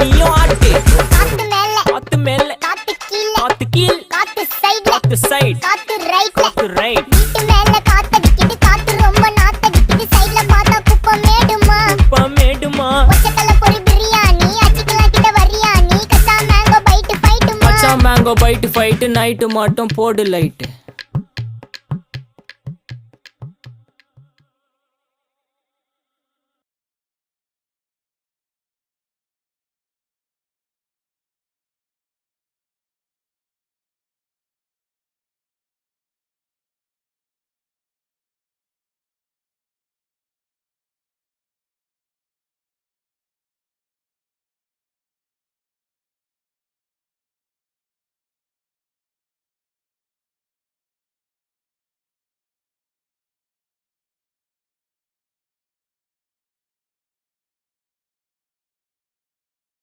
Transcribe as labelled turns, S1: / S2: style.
S1: நீயும் ஆட்டு.
S2: காத்து மேல
S1: காத்து மேல
S2: காத்து கீழ
S1: காத்து கீழ்
S2: காத்து சைடுல
S1: காத்து சைடு
S2: காத்து ரைட்ல
S1: காத்து ரைட்.
S2: வீட்டு மேல காத்தடிக்குது காத்து ரொம்ப நாத்தடிக்குது சைடுல பார்த்தா குப்பை மேடுமா
S1: மேடுமா
S2: ஒச்சக்கல்ல பொரி பிரியாணி அச்சிக்கலாம் கிட்ட வரியாணி கச்சா மேங்கோ பைட்டு ஃபைட்டுமா
S1: மேங்கோ பைட்டு ஃபைட்டு நைட்டு மட்டும் போடு லைட்டு.